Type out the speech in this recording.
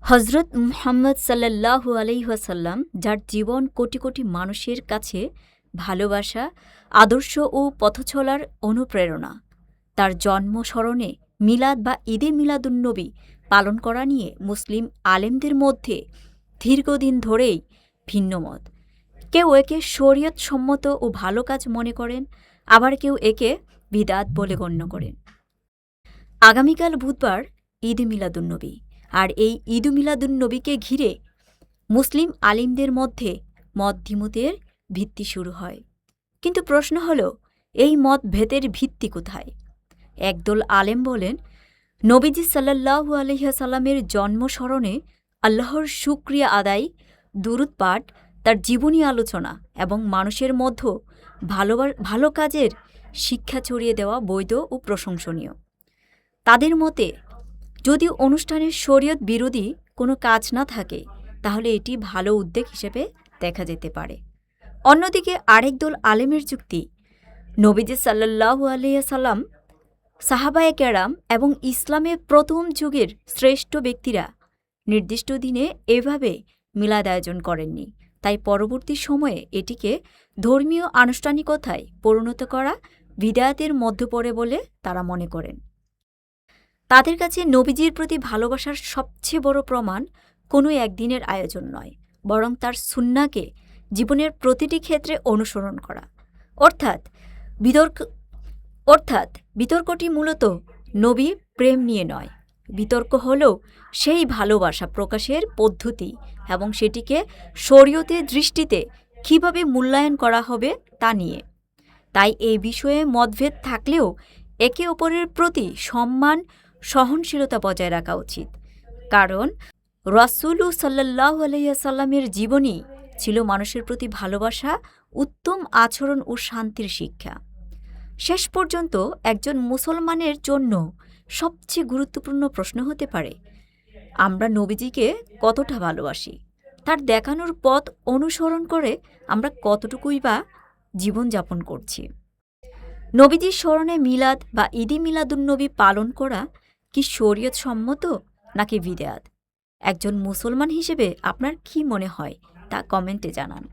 হজরত মুহাম্মদ সাল্লাল্লাহু আলাইহি ওয়াসাল্লাম, যার জীবন কোটি কোটি মানুষের কাছে ভালোবাসা, আদর্শ ও পথচলার অনুপ্রেরণা, তার জন্ম স্মরণে মিলাদ বা ঈদে মিলাদুন্নবী পালন করা নিয়ে মুসলিম আলেমদের মধ্যে দীর্ঘদিন ধরেই ভিন্নমত। কেউ একে শরীয়ত সম্মত ও ভালো কাজ মনে করেন, আবার কেউ একে বিদআত বলে গণ্য করেন। আগামীকাল বুধবার ঈদ মিলাদুন্নবী, আর এই ঈদ মিলাদুন্নবীকে ঘিরে মুসলিম আলিমদের মধ্যে মতদ্বিমতের ভিত্তি শুরু হয়। কিন্তু প্রশ্ন হল, এই মতভেদের ভিত্তি কোথায়? একদল আলেম বলেন, নবীজি সাল্লাল্লাহু আলাইহি ওয়াসাল্লামের জন্ম স্মরণে আল্লাহর শুকরিয়া আদায়, দুরূদ পাঠ, তার জীবনী আলোচনা এবং মানুষের মধ্যে ভালো কাজের শিক্ষা ছড়িয়ে দেওয়া বৈধ ও প্রশংসনীয়। তাদের মতে, যদি অনুষ্ঠানের শরীয়ত বিরোধী কোনো কাজ না থাকে, তাহলে এটি ভালো উদ্যোগ হিসেবে দেখা যেতে পারে। অন্যদিকে আরেক দল আলেমের যুক্তি, নবীজি সাল্লাল্লাহু আলাইহি ওয়াসাল্লাম, সাহাবায়ে কেরাম এবং ইসলামের প্রথম যুগের শ্রেষ্ঠ ব্যক্তিরা নির্দিষ্ট দিনে এভাবে মিলাদ আয়োজন করেননি, তাই পরবর্তী সময়ে এটিকে ধর্মীয় আনুষ্ঠানিকতায় পরিণত করা বিদআতের মধ্যে পড়ে বলে তারা মনে করেন। তাদের কাছে নবীজির প্রতি ভালোবাসার সবচেয়ে বড় প্রমাণ কোনো একদিনের আয়োজন নয়, বরং তার সুন্নাহকে জীবনের প্রতিটি ক্ষেত্রে অনুসরণ করা। অর্থাৎ বিতর্কটি মূলত নবী প্রেম নিয়ে নয়, বিতর্ক হল সেই ভালোবাসা প্রকাশের পদ্ধতি এবং সেটিকে শরীয়তের দৃষ্টিতে কীভাবে মূল্যায়ন করা হবে তা নিয়ে। তাই এই বিষয়ে মতভেদ থাকলেও একে অপরের প্রতি সম্মান, সহনশীলতা বজায় রাখা উচিত, কারণ রাসূল সাল্লাল্লাহু আলাইহি ওয়াসাল্লামের জীবনী ছিল মানুষের প্রতি ভালোবাসা, উত্তম আচরণ ও শান্তির শিক্ষা। শেষ পর্যন্ত একজন মুসলমানের জন্য সবচেয়ে গুরুত্বপূর্ণ প্রশ্ন হতে পারে, আমরা নবীজিকে কতটা ভালোবাসি? তার দেখানোর পথ অনুসরণ করে আমরা কতটুকুই বা জীবনযাপন করছি? নবীজির স্মরণে মিলাদ বা ঈদে মিলাদুন্নবী পালন করা কি শরীয়ত সম্মত নাকি বিদআত? একজন মুসলমান হিসেবে আপনার কি মনে হয় তা কমেন্টে জানান।